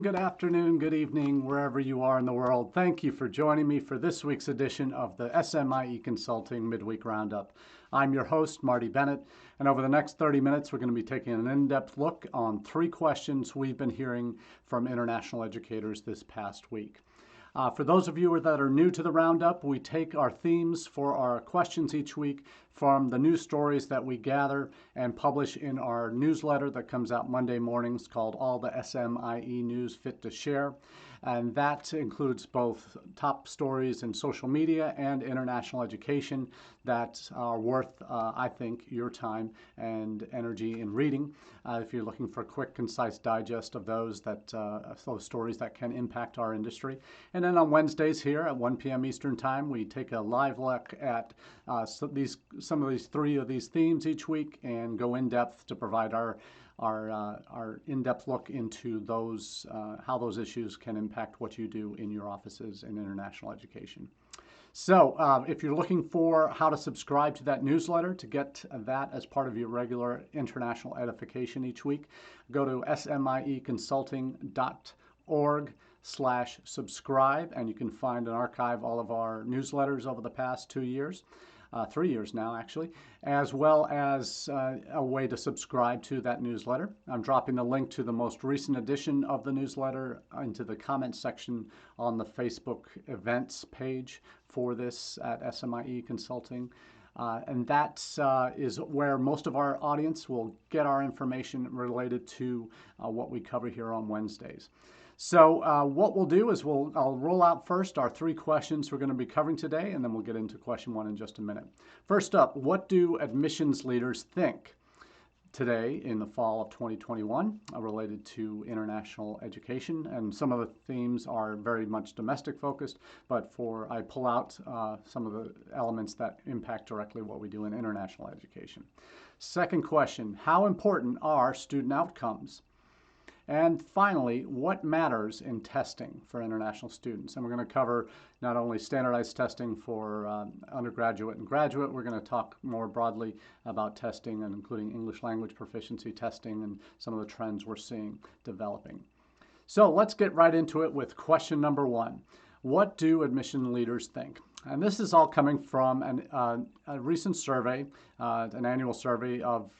Good afternoon, good evening, wherever you are in the world. Thank you for joining me for this week's edition of the SMIE Consulting Midweek Roundup. I'm your host, Marty Bennett, and over the next 30 minutes, we're going to be taking an in-depth look on 3 questions we've been hearing from international educators this past week. For those of you that are new to the Roundup, we take our themes for our questions each week from the news stories that we gather and publish in our newsletter that comes out Monday mornings called All the SMIE News Fit to Share. And that includes both top stories in social media and international education that are worth, I think, your time and energy in reading. If you're looking for a quick, concise digest of those stories that can impact our industry. And then on Wednesdays here at 1 p.m. Eastern Time, we take a live look at some of these 3 of these themes each week and go in depth to provide our in-depth look into those, how those issues can impact what you do in your offices in international education. So if you're looking for how to subscribe to that newsletter to get that as part of your regular international edification each week, go to smieconsulting.org/subscribe, and you can find and archive all of our newsletters over the past 2 years. 3 years now, actually, as well as a way to subscribe to that newsletter. I'm dropping the link to the most recent edition of the newsletter into the comments section on the Facebook events page for this at SMIE Consulting. And that is where most of our audience will get our information related to what we cover here on Wednesdays. So what we'll do is I'll roll out first our 3 questions we're going to be covering today, and then we'll get into question 1 in just a minute. First up, what do admissions leaders think today in the fall of 2021 related to international education? And some of the themes are very much domestic focused, but I pull out some of the elements that impact directly what we do in international education. Second question, how important are student outcomes? And finally, what matters in testing for international students? And we're going to cover not only standardized testing for undergraduate and graduate, we're going to talk more broadly about testing and including English language proficiency testing and some of the trends we're seeing developing. So let's get right into it with question number 1. What do admission leaders think? And this is all coming from a recent survey, an annual survey of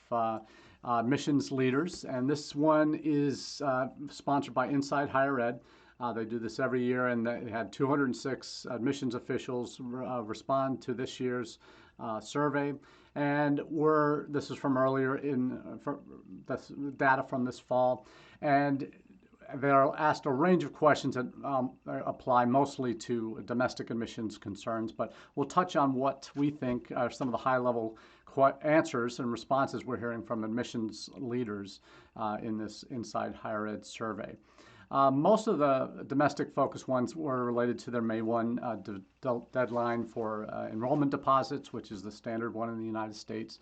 admissions leaders, and this one is sponsored by Inside Higher Ed. They do this every year, and they had 206 admissions officials respond to this year's survey. And this is from earlier that's data from this fall, and they're asked a range of questions that apply mostly to domestic admissions concerns, but we'll touch on what we think are some of the high-level answers and responses we're hearing from admissions leaders in this Inside Higher Ed survey. Most of the domestic focus ones were related to their May 1 deadline for enrollment deposits, which is the standard one in the United States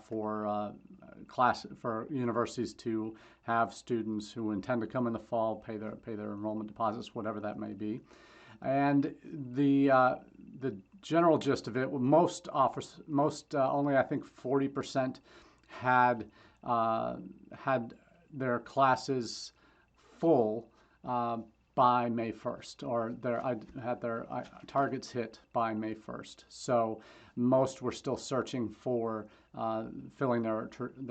for universities to have students who intend to come in the fall pay their enrollment deposits, whatever that may be. And the general gist of it, only I think 40% had their classes full by May 1st, or had their targets hit by May 1st. So most were still searching for filling their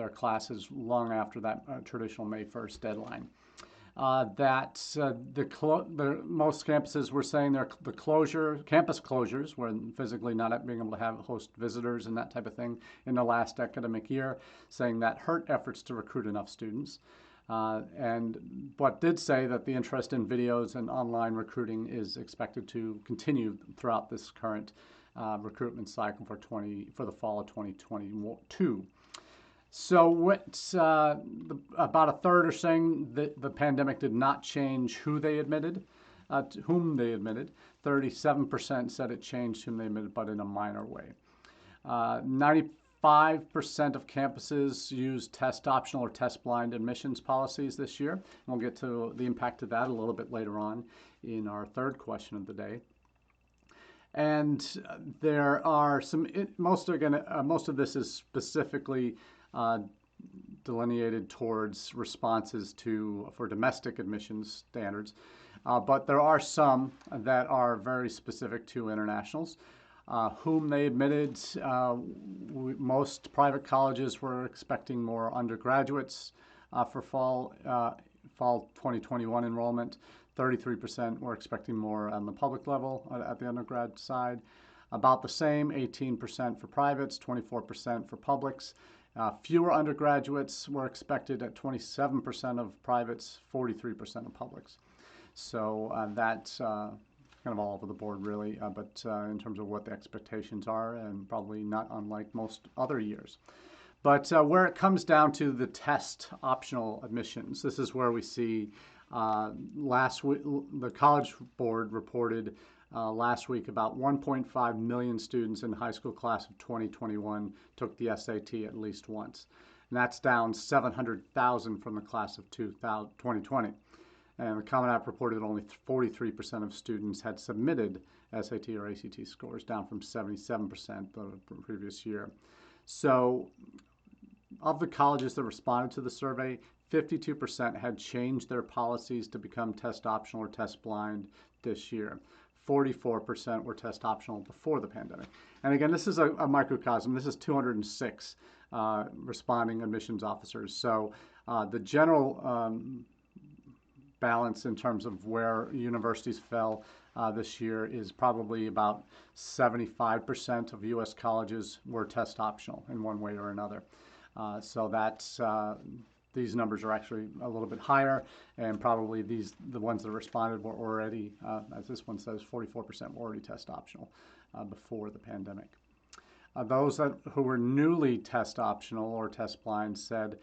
classes long after that traditional May 1st deadline. Most campuses were saying campus closures, where physically not being able to host visitors and that type of thing in the last academic year, saying that hurt efforts to recruit enough students. But did say that the interest in videos and online recruiting is expected to continue throughout this current recruitment cycle for the fall of 2022. So about a third are saying that the pandemic did not change whom they admitted. 37% said it changed whom they admitted, but in a minor way. 95% of campuses used test optional or test blind admissions policies this year. And we'll get to the impact of that a little bit later on in our third question of the day. And there are most of this is specifically delineated towards responses for domestic admissions standards. But there are some that are very specific to internationals. Whom they admitted, most private colleges were expecting more undergraduates for fall 2021 enrollment. 33% were expecting more on the public level at the undergrad side. About the same, 18% for privates, 24% for publics. Fewer undergraduates were expected at 27% of privates, 43% of publics. So that's kind of all over the board, really, but in terms of what the expectations are, and probably not unlike most other years. But where it comes down to the test optional admissions, this is where we see last week, the College Board reported last week about 1.5 million students in the high school class of 2021 took the SAT at least once. And that's down 700,000 from the class of 2020. And the Common App reported only 43% of students had submitted SAT or ACT scores, down from 77% the previous year. So of the colleges that responded to the survey, 52% had changed their policies to become test optional or test blind this year. 44% were test optional before the pandemic. And again, this is a microcosm. This is 206 responding admissions officers. So the general balance in terms of where universities fell this year is probably about 75% of U.S. colleges were test optional in one way or another. So that's these numbers are actually a little bit higher, and probably the ones that responded were already, as this one says, 44% were already test optional before the pandemic. Those who were newly test optional or test blind said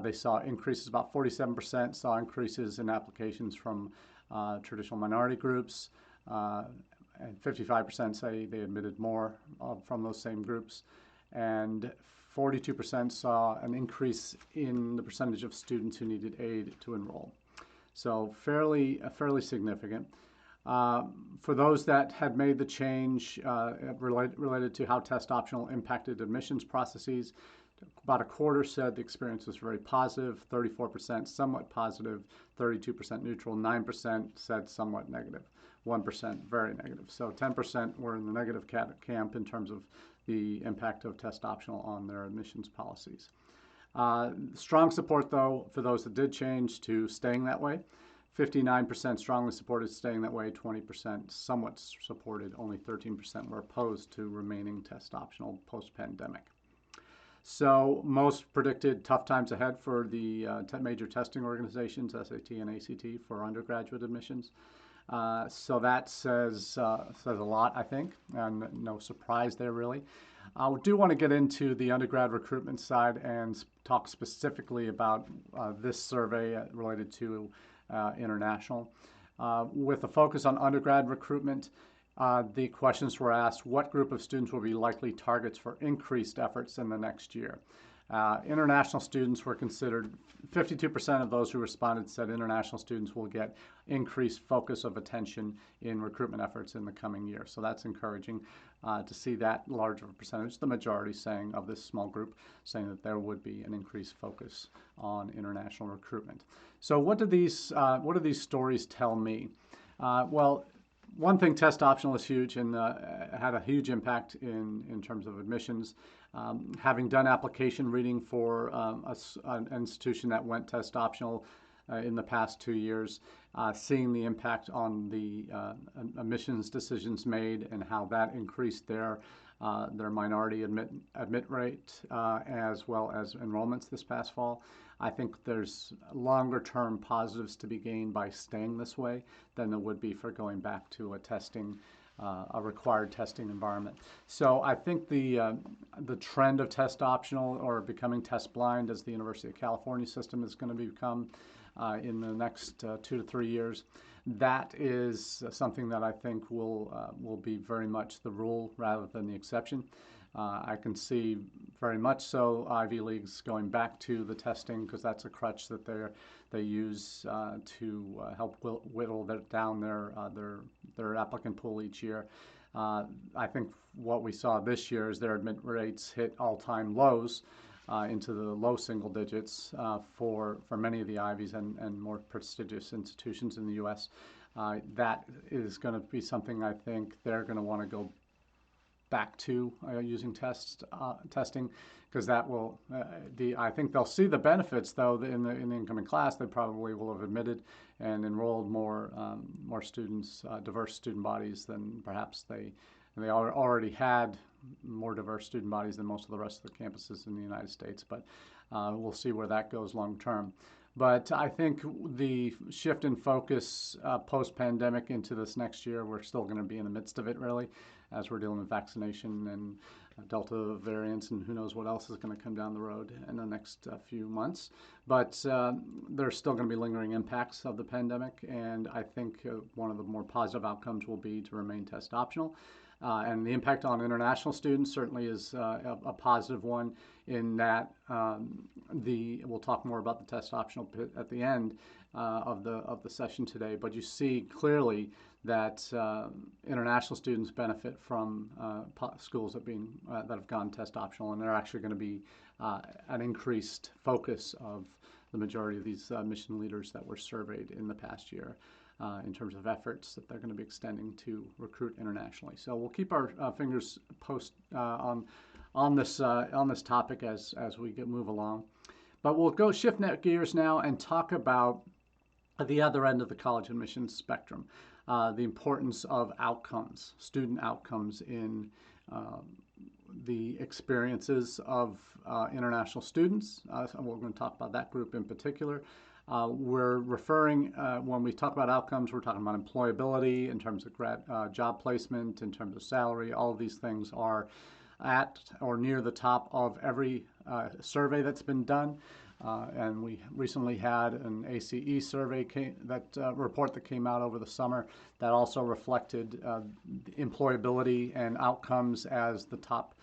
they saw increases, about 47% saw increases in applications from traditional minority groups, and 55% say they admitted more from those same groups, and 42% saw an increase in the percentage of students who needed aid to enroll. So fairly significant. For those that had made the change related to how test optional impacted admissions processes, about a quarter said the experience was very positive, 34% somewhat positive, 32% neutral, 9% said somewhat negative, 1% very negative. So 10% were in the negative camp in terms of the impact of test optional on their admissions policies. Strong support, though, for those that did change to staying that way. 59% strongly supported staying that way, 20% somewhat supported, only 13% were opposed to remaining test optional post-pandemic. So most predicted tough times ahead for the major testing organizations, SAT and ACT, for undergraduate admissions. So that says a lot, I think, and no surprise there, really. I do want to get into the undergrad recruitment side and talk specifically about this survey related to international. With a focus on undergrad recruitment, the questions were asked: what group of students will be likely targets for increased efforts in the next year? International students were considered. 52% of those who responded said international students will get increased focus of attention in recruitment efforts in the coming year. So that's encouraging to see that large of a percentage, the majority saying of this small group, saying that there would be an increased focus on international recruitment. So what do these stories tell me? Well, one thing, test optional is huge and had a huge impact in terms of admissions. Having done application reading for an institution that went test optional in the past 2 years, seeing the impact on the admissions decisions made and how that increased their minority admit rate as well as enrollments this past fall. I think there's longer term positives to be gained by staying this way than there would be for going back to a required testing environment. So I think the trend of test optional or becoming test blind, as the University of California system is going to become in the next 2 to 3 years, that is something that I think will be very much the rule rather than the exception. I can see very much so Ivy Leagues going back to the testing, because that's a crutch that they use to help whittle down their applicant pool each year. I think what we saw this year is their admit rates hit all-time lows, into the low single digits for many of the Ivies and more prestigious institutions in the U.S. That is going to be something I think they're going to want to go back to using testing, because that will I think they'll see the benefits, though. In the incoming class, they probably will have admitted and enrolled more students, diverse student bodies than perhaps they already had more diverse student bodies than most of the rest of the campuses in the United States. But we'll see where that goes long term. But I think the shift in focus post-pandemic into this next year, we're still going to be in the midst of it, really, as we're dealing with vaccination and Delta variants and who knows what else is going to come down the road in the next few months. But there's still going to be lingering impacts of the pandemic, and I think one of the more positive outcomes will be to remain test optional. And the impact on international students certainly is a positive one, in that we'll talk more about the test optional at the end of the session today. But you see clearly that international students benefit from schools that have gone test optional, and they're actually going to be an increased focus of the majority of these mission leaders that were surveyed in the past year. In terms of efforts that they're going to be extending to recruit internationally. So we'll keep our fingers on this topic as we move along. But we'll shift gears now and talk about the other end of the college admissions spectrum, the importance of outcomes, student outcomes in the experiences of international students. So we're going to talk about that group in particular. We're referring, when we talk about outcomes, we're talking about employability in terms of job placement, in terms of salary. All of these things are at or near the top of every survey that's been done. And we recently had an ACE survey report that came out over the summer that also reflected employability and outcomes as the top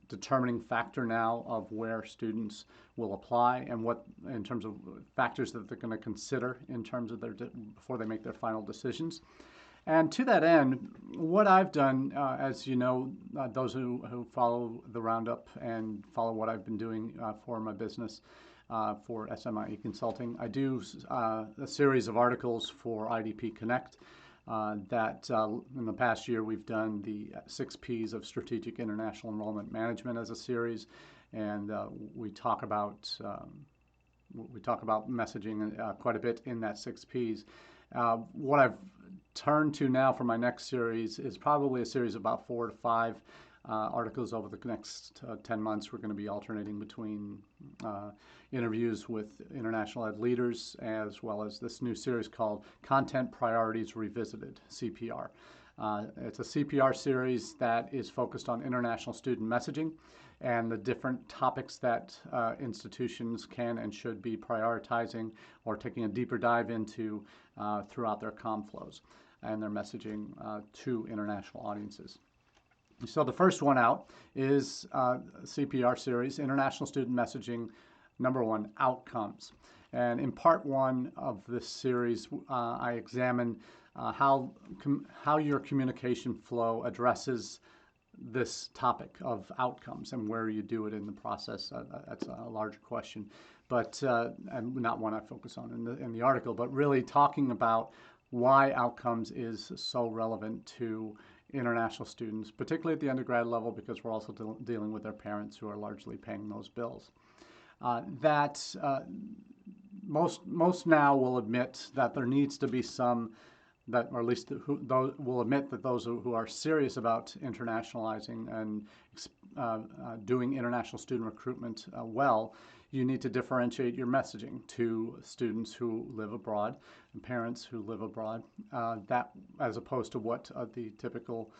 determining factor now of where students will apply, and what, in terms of factors that they're going to consider in terms of before they make their final decisions. And to that end, what I've done, as you know, those who follow the Roundup and follow what I've been doing for my business, for SMIE Consulting, I do a series of articles for IDP Connect. That in the past year we've done the 6 Ps of Strategic International Enrollment Management as a series, and we talk about messaging quite a bit in that 6 Ps. What I've turned to now for my next series is probably a series of about 4 to 5 articles over the next 10 months. We're going to be alternating between interviews with international ed leaders, as well as this new series called Content Priorities Revisited, CPR. It's a CPR series that is focused on international student messaging and the different topics that institutions can and should be prioritizing or taking a deeper dive into throughout their comm flows and their messaging to international audiences. So the first one out is CPR series, International Student Messaging, #1, Outcomes. And in part 1 of this series, I examine how your communication flow addresses this topic of outcomes and where you do it in the process. That's a larger question, but and not one I focus on in the article, but really talking about why outcomes is so relevant to international students, particularly at the undergrad level, because we're also dealing with their parents who are largely paying those bills. Most now will admit that there needs to be some, or at least will admit that those who are serious about internationalizing and doing international student recruitment well, you need to differentiate your messaging to students who live abroad and parents who live abroad, that as opposed to what the typical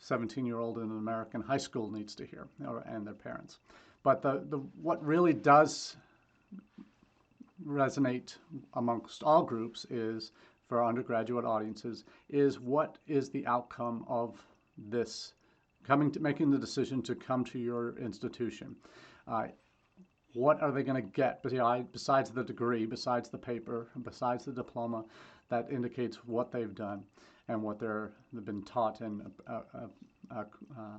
17-year-old in an American high school needs to hear, and their parents. But what really does resonate amongst all groups is, for undergraduate audiences, is what is the outcome of this making the decision to come to your institution. What are they going to get besides the degree, besides the paper, besides the diploma that indicates what they've done and what they've been taught and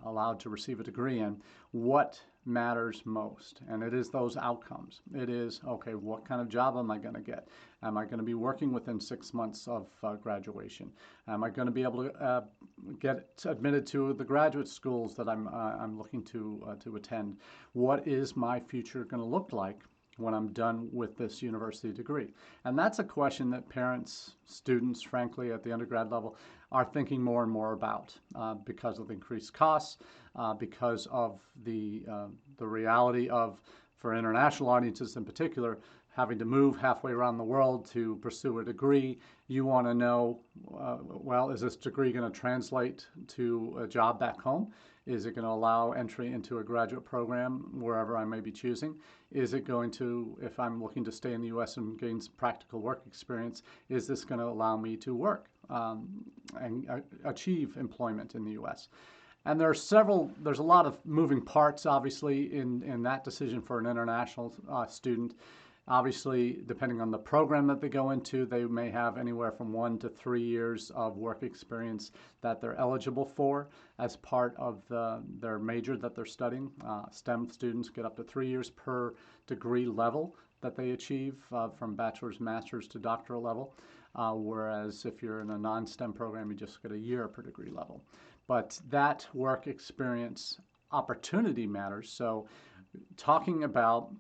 allowed to receive a degree in, what matters most? And it is those outcomes. It is, okay, what kind of job am I going to get? Am I going to be working within 6 months of graduation? Am I going to be able to get admitted to the graduate schools that I'm looking to attend? What is my future going to look like when I'm done with this university degree? And that's a question that parents, students, frankly, at the undergrad level are thinking more and more about because of the increased costs, because of the reality of, for international audiences in particular, having to move halfway around the world to pursue a degree. You want to know, well, is this degree going to translate to a job back home? Is it going to allow entry into a graduate program wherever I may be choosing? Is it going to, if I'm looking to stay in the U.S. and gain some practical work experience, is this going to allow me to work and achieve employment in the U.S.? And there's a lot of moving parts, obviously, in that decision for an international student. Obviously, depending on the program that they go into, they may have anywhere from 1 to 3 years of work experience that they're eligible for as part of their major that they're studying. STEM students get up to 3 years per degree level that they achieve from bachelor's, master's to doctoral level, whereas if you're in a non-STEM program, you just get a year per degree level. But that work experience opportunity matters. So talking about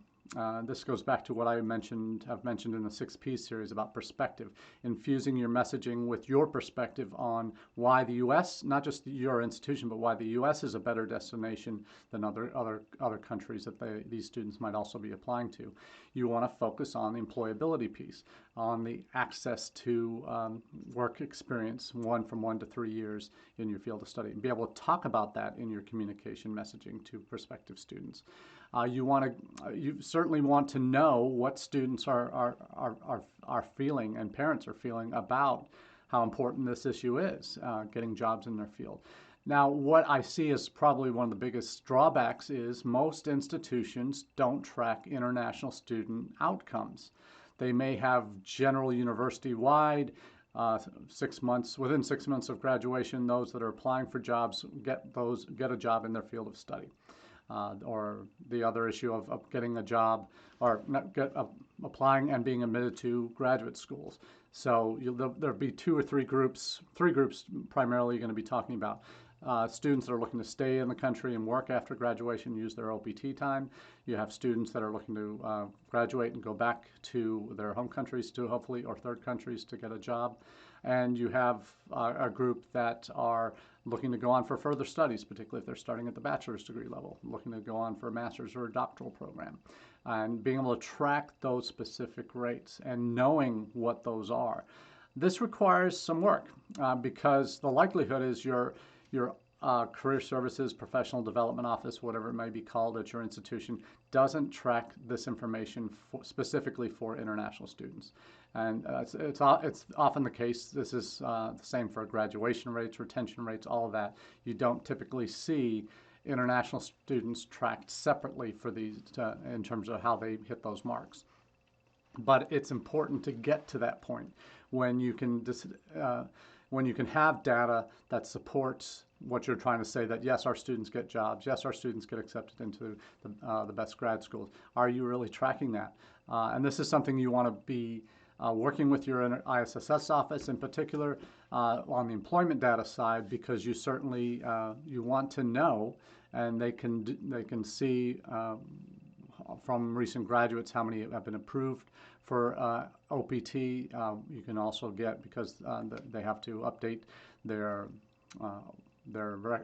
this goes back to what I've mentioned in the 6P series about perspective, infusing your messaging with your perspective on why the U.S., not just your institution, but why the U.S. is a better destination than other countries that these students might also be applying to. You want to focus on the employability piece, on the access to work experience, from 1 to 3 years in your field of study, and be able to talk about that in your communication messaging to prospective students. You certainly want to know what students are feeling and parents are feeling about how important this issue is, getting jobs in their field. Now, what I see as probably one of the biggest drawbacks is most institutions don't track international student outcomes. They may have general university-wide, within 6 months of graduation, those that are applying for jobs get a job in their field of study. Or the other issue of getting a job, or applying and being admitted to graduate schools. So there'll be 2 or 3 groups, primarily you're going to be talking about. Students that are looking to stay in the country and work after graduation, use their OPT time. You have students that are looking to graduate and go back to their home countries to hopefully, or third countries, to get a job. And you have a group that are looking to go on for further studies, particularly if they're starting at the bachelor's degree level, looking to go on for a master's or a doctoral program. And being able to track those specific rates and knowing what those are. This requires some work because the likelihood is your career services, professional development office, whatever it may be called at your institution, doesn't track this information specifically for international students. And it's often the case. This is the same for graduation rates, retention rates, all of that. You don't typically see international students tracked separately for these in terms of how they hit those marks. But it's important to get to that point when you can have data that supports what you're trying to say, that yes, our students get jobs, yes, our students get accepted into the best grad schools. Are you really tracking that? And this is something you want to be working with your ISSS office in particular on the employment data side, because you certainly you want to know, and they can see from recent graduates how many have been approved for OPT. You can also get, because they have to update their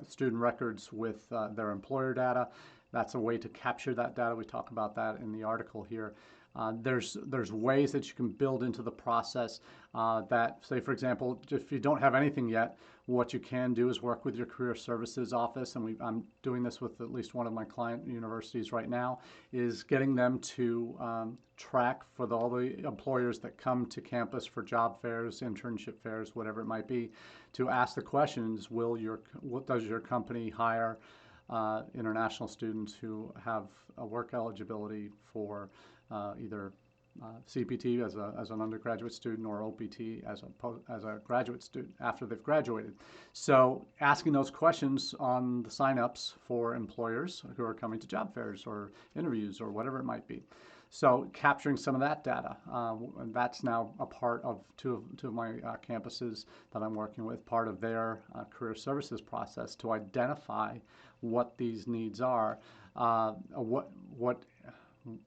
student records with their employer data. That's a way to capture that data. We talk about that in the article here. There's ways that you can build into the process that, say, for example, if you don't have anything yet, what you can do is work with your career services office, and I'm doing this with at least one of my client universities right now, is getting them to track for all the employers that come to campus for job fairs, internship fairs, whatever it might be, to ask the questions, what does your company hire international students who have a work eligibility for either CPT as an undergraduate student, or OPT as a graduate student after they've graduated. So asking those questions on the sign-ups for employers who are coming to job fairs or interviews or whatever it might be. So capturing some of that data, and that's now a part of two of my campuses that I'm working with, part of their career services process to identify what these needs are, what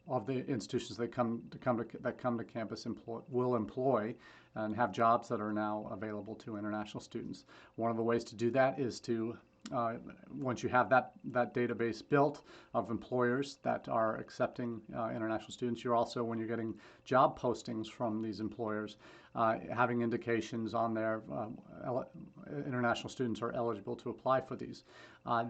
of the institutions that come to campus will employ and have jobs that are now available to international students. One of the ways to do that is to once you have that database built of employers that are accepting international students, you're also, when you're getting job postings from these employers, having indications on there international students are eligible to apply for these.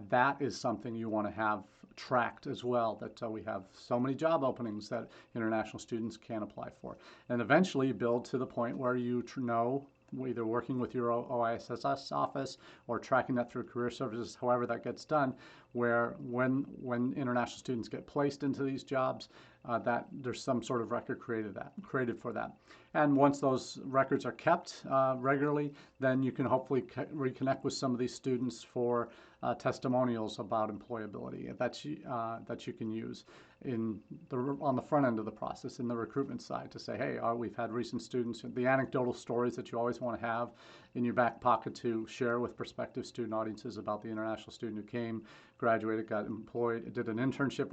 That is something you want to have tracked as well, that we have so many job openings that international students can apply for. And eventually build to the point where you know, either working with your OISS office or tracking that through career services, however that gets done, where when international students get placed into these jobs, that there's some sort of record created for that. And once those records are kept regularly, then you can hopefully reconnect with some of these students for testimonials about employability that you can use on the front end of the process, in the recruitment side, to say, hey, we've had recent students, the anecdotal stories that you always want to have in your back pocket to share with prospective student audiences about the international student who came, graduated, got employed, did an internship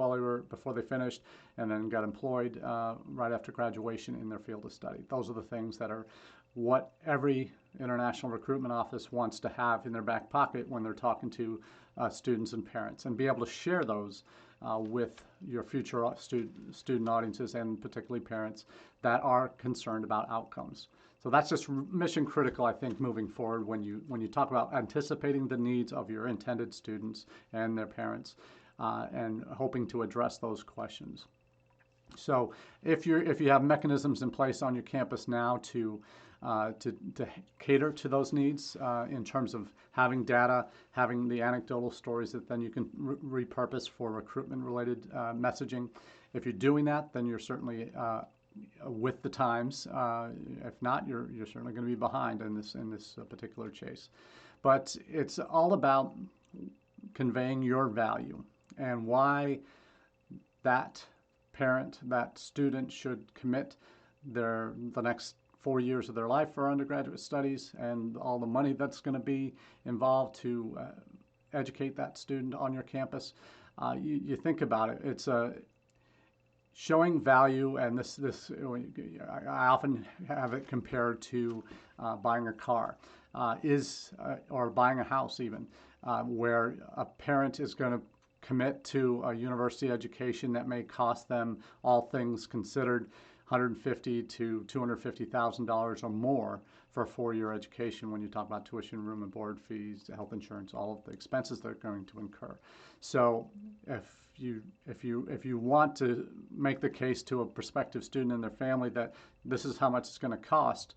before they finished, and then got employed right after graduation in their field of study. Those are the things that are what every international recruitment office wants to have in their back pocket when they're talking to students and parents, and be able to share those with your future student audiences, and particularly parents that are concerned about outcomes. So that's just mission critical, I think, moving forward when you talk about anticipating the needs of your intended students and their parents, and hoping to address those questions. So if you have mechanisms in place on your campus now to cater to those needs in terms of having data, having the anecdotal stories that then you can repurpose for recruitment-related messaging. If you're doing that, then you're certainly with the times. If not, you're certainly going to be behind in this particular chase. But it's all about conveying your value and why that parent, that student should commit the next 4 years of their life for undergraduate studies, and all the money that's going to be involved to educate that student on your campus. You think about it, it's showing value, and this I often have it compared to buying a car, or buying a house even, where a parent is going to commit to a university education that may cost them, all things considered, $150,000 to $250,000 or more for a 4-year education, when you talk about tuition, room and board fees, health insurance, all of the expenses they're going to incur. So if you want to make the case to a prospective student and their family that this is how much it's going to cost,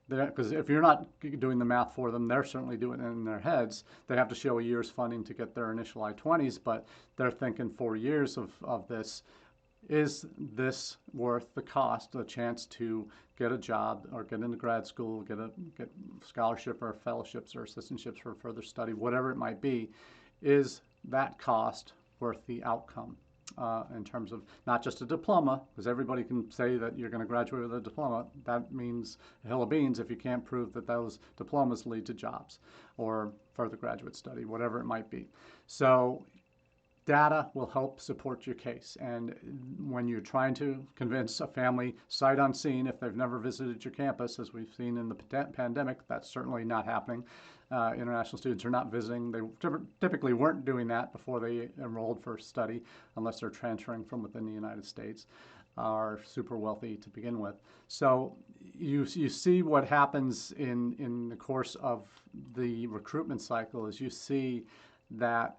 because if you're not doing the math for them, they're certainly doing it in their heads. They have to show a year's funding to get their initial I-20s, but they're thinking 4 years of this. Is this worth the cost, the chance to get a job or get into grad school, get scholarship or fellowships or assistantships for further study, whatever it might be? Is that cost worth the outcome in terms of not just a diploma, because everybody can say that you're going to graduate with a diploma. That means a hill of beans if you can't prove that those diplomas lead to jobs or further graduate study, whatever it might be. So data will help support your case. And when you're trying to convince a family sight unseen, if they've never visited your campus, as we've seen in the pandemic, that's certainly not happening. International students are not visiting. They typically weren't doing that before they enrolled for study, unless they're transferring from within the United States, are super wealthy to begin with. So you see what happens in the course of the recruitment cycle is you see that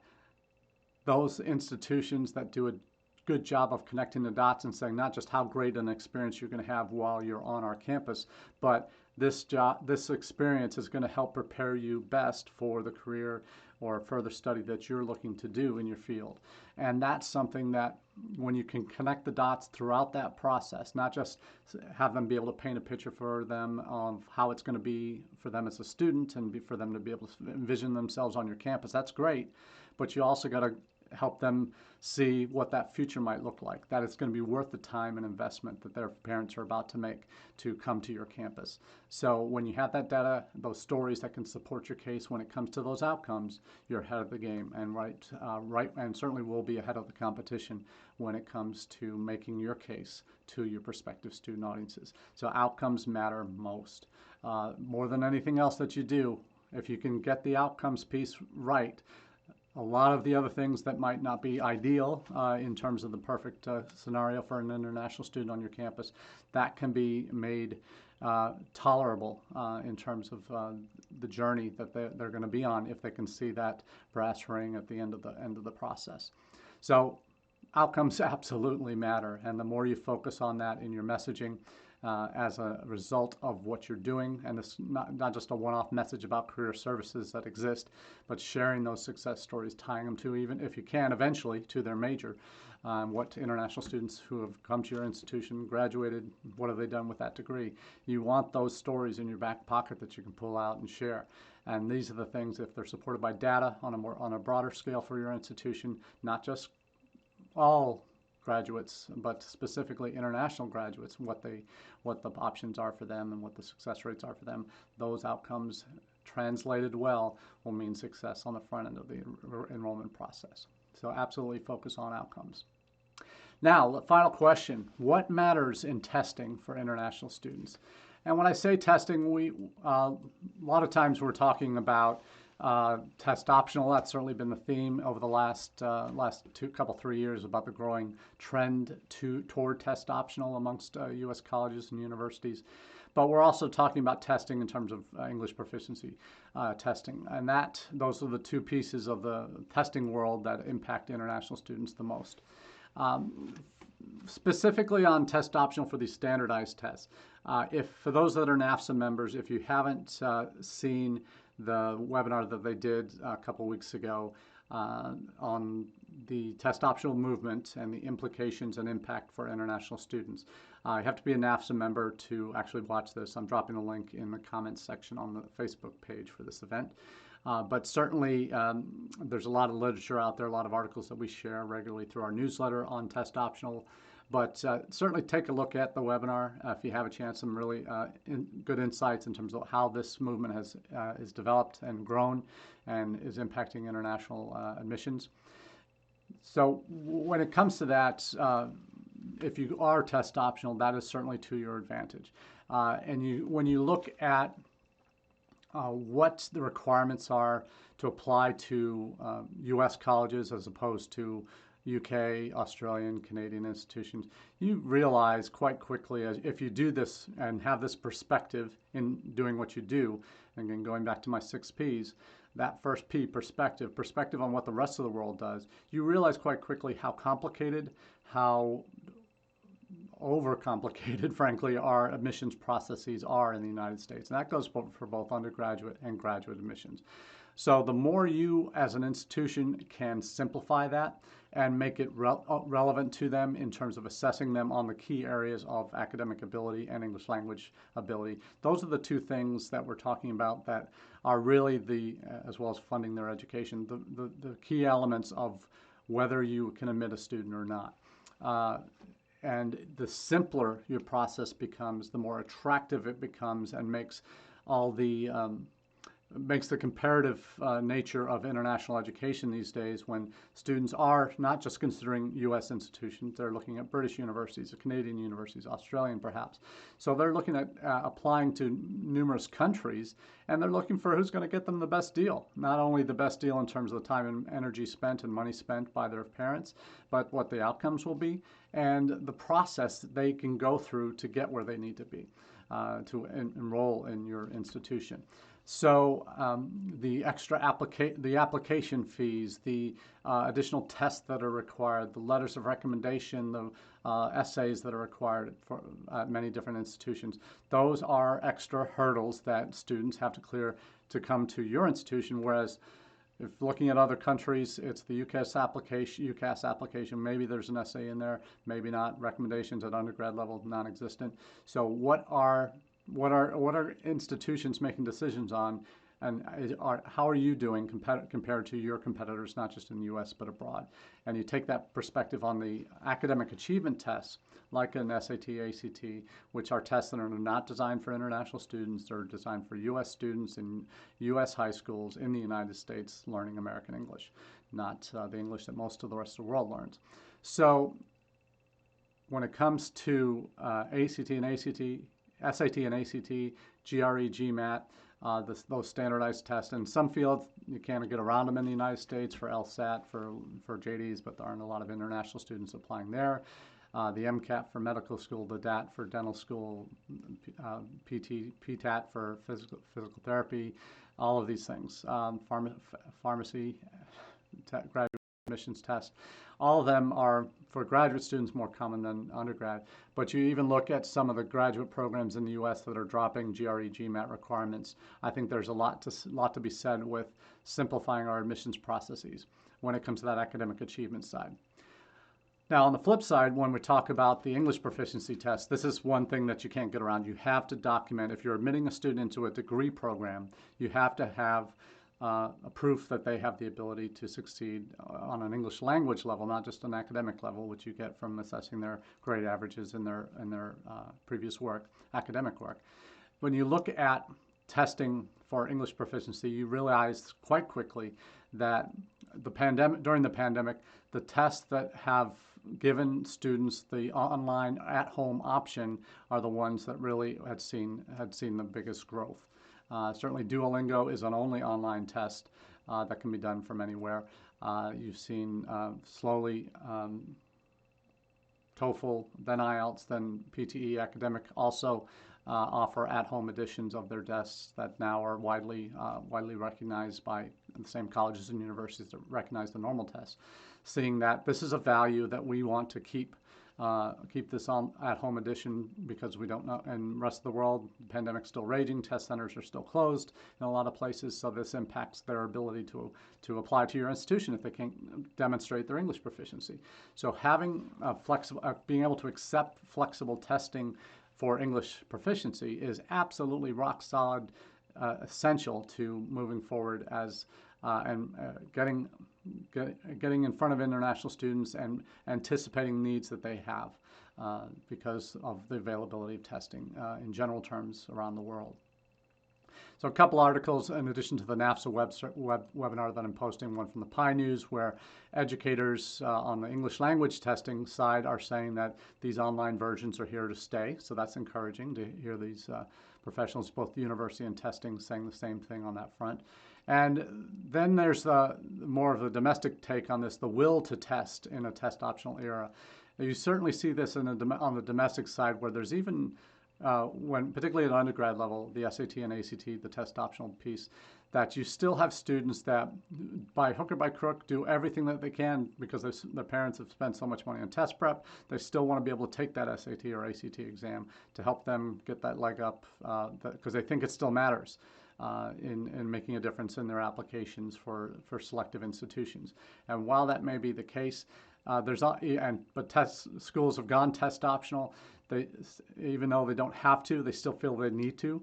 those institutions that do a good job of connecting the dots and saying not just how great an experience you're going to have while you're on our campus, but this experience is going to help prepare you best for the career or further study that you're looking to do in your field. And that's something that when you can connect the dots throughout that process, not just have them be able to paint a picture for them of how it's going to be for them as a student and for them to be able to envision themselves on your campus, that's great. But you also got to help them see what that future might look like, that it's going to be worth the time and investment that their parents are about to make to come to your campus. So when you have that data, those stories that can support your case when it comes to those outcomes, you're ahead of the game, and and certainly will be ahead of the competition when it comes to making your case to your prospective student audiences. So outcomes matter most. More than anything else that you do, if you can get the outcomes piece right, a lot of the other things that might not be ideal in terms of the perfect scenario for an international student on your campus, that can be made tolerable in terms of the journey that they're going to be on if they can see that brass ring at the end of the process. So outcomes absolutely matter, and the more you focus on that in your messaging, as a result of what you're doing, and it's not just a one-off message about career services that exist, but sharing those success stories, tying them to, even if you can eventually, to their major. What international students who have come to your institution, graduated, what have they done with that degree? You want those stories in your back pocket that you can pull out and share. And these are the things, if they're supported by data on a broader scale for your institution, not just all graduates, but specifically international graduates, what the options are for them and what the success rates are for them. Those outcomes translated well will mean success on the front end of the enrollment process. So absolutely focus on outcomes. Now, the final question: what matters in testing for international students? And when I say testing, a lot of times we're talking about test optional. That's certainly been the theme over the last 3 years about the growing trend toward test optional amongst U.S. colleges and universities. But we're also talking about testing in terms of English proficiency testing, and those are the two pieces of the testing world that impact international students the most. Specifically on test optional for these standardized tests, for those that are NAFSA members, if you haven't seen the webinar that they did a couple weeks ago on the test optional movement and the implications and impact for international students. You have to be a NAFSA member to actually watch this. I'm dropping a link in the comments section on the Facebook page for this event. But certainly there's a lot of literature out there, a lot of articles that we share regularly through our newsletter on test optional. But certainly take a look at the webinar if you have a chance. Some really good insights in terms of how this movement is developed and grown and is impacting international admissions. So when it comes to that, if you are test optional, that is certainly to your advantage. And when you look at what the requirements are to apply to U.S. colleges as opposed to UK, Australian, Canadian institutions, you realize quite quickly, if you do this and have this perspective in doing what you do, and again, going back to my 6 Ps, that first P, perspective on what the rest of the world does, you realize quite quickly how complicated, how overcomplicated, frankly, our admissions processes are in the United States. And that goes for both undergraduate and graduate admissions. So the more you as an institution can simplify that and make it relevant to them in terms of assessing them on the key areas of academic ability and English language ability, those are the two things that we're talking about that are really as well as funding their education, the key elements of whether you can admit a student or not. And the simpler your process becomes, the more attractive it becomes, and makes the comparative nature of international education these days, when students are not just considering U.S. institutions, they're looking at British universities, Canadian universities, Australian perhaps. So they're looking at applying to numerous countries, and they're looking for who's going to get them the best deal. Not only the best deal in terms of the time and energy spent and money spent by their parents, but what the outcomes will be and the process that they can go through to get where they need to be to enroll in your institution. So the application fees, the additional tests that are required, the letters of recommendation, the essays that are required for many different institutions, those are extra hurdles that students have to clear to come to your institution, whereas If looking at other countries, it's the UCAS application. Maybe there's an essay in there, maybe not. Recommendations at undergrad level, non-existent. So what are institutions making decisions on, and how are you doing compared to your competitors, not just in the U.S. but abroad? And you take that perspective on the academic achievement tests, like an SAT, ACT, which are tests that are not designed for international students. They're designed for U.S. students in U.S. high schools in the United States learning American English, not the English that most of the rest of the world learns. So when it comes to SAT and ACT, GRE, GMAT, those standardized tests. In some fields, you can't get around them in the United States for LSAT, for JDs, but there aren't a lot of international students applying there. The MCAT for medical school, the DAT for dental school, PTAT for physical therapy, all of these things. Pharmacy, graduate admissions test. All of them are, for graduate students, more common than undergrad. But you even look at some of the graduate programs in the U.S. that are dropping GRE, GMAT requirements. I think there's a lot to be said with simplifying our admissions processes when it comes to that academic achievement side. Now, on the flip side, when we talk about the English proficiency test, this is one thing that you can't get around. You have to document. If you're admitting a student into a degree program, you have to have a proof that they have the ability to succeed on an English language level, not just an academic level, which you get from assessing their grade averages in their previous work, academic work. When you look at testing for English proficiency, you realize quite quickly that during the pandemic, the tests that have given students the online at-home option are the ones that really had seen the biggest growth. Certainly Duolingo is an only online test that can be done from anywhere. You've seen slowly TOEFL, then IELTS, then PTE Academic also offer at-home editions of their tests that now are widely recognized by the same colleges and universities that recognize the normal tests. Seeing that this is a value that we want to keep this on at-home edition, because we don't know, in the rest of the world, the pandemic's still raging, test centers are still closed in a lot of places, so this impacts their ability to apply to your institution if they can't demonstrate their English proficiency. So having being able to accept flexible testing for English proficiency is absolutely rock solid, essential to moving forward and getting in front of international students and anticipating needs that they have because of the availability of testing in general terms around the world. So a couple articles in addition to the NAFSA webinar that I'm posting, one from the PI News, where educators on the English language testing side are saying that these online versions are here to stay. So that's encouraging to hear these professionals, both the university and testing, saying the same thing on that front. And then there's more of the domestic take on this, the will to test in a test optional era. You certainly see this on the domestic side, where there's even particularly at undergrad level, the SAT and ACT, the test optional piece, that you still have students that by hook or by crook do everything that they can because their parents have spent so much money on test prep. They still want to be able to take that SAT or ACT exam to help them get that leg up because they think it still matters in making a difference in their applications for selective institutions. And while that may be the case, but schools have gone test optional. Even though they don't have to, they still feel they need to,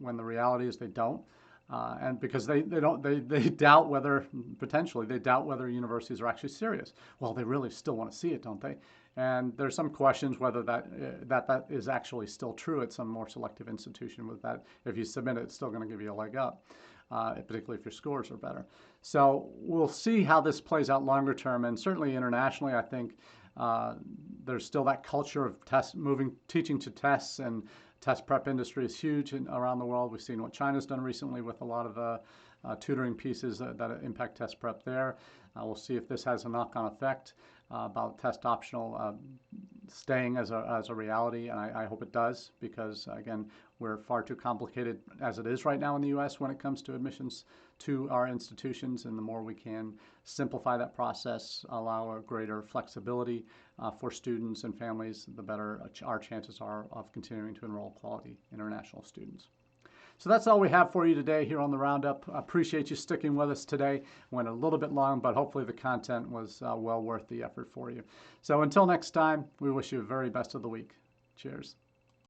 when the reality is they don't. And because they doubt whether universities are actually serious. Well, they really still want to see it, don't they? And there's some questions whether that is actually still true at some more selective institution, with that if you submit it, it's still going to give you a leg up, particularly if your scores are better. So we'll see how this plays out longer term, and certainly internationally, I think there's still that culture of teaching to tests, and test prep industry is huge around the world. We've seen what China's done recently with a lot of tutoring pieces that impact test prep there. We'll see if this has a knock-on effect about test optional staying as a reality, and I hope it does, because again, we're far too complicated as it is right now in the U.S. when it comes to admissions to our institutions, and the more we can simplify that process, allow a greater flexibility for students and families, the better our chances are of continuing to enroll quality international students. So that's all we have for you today here on the Roundup. I appreciate you sticking with us today. Went a little bit long, but hopefully the content was well worth the effort for you. So until next time, we wish you the very best of the week. Cheers.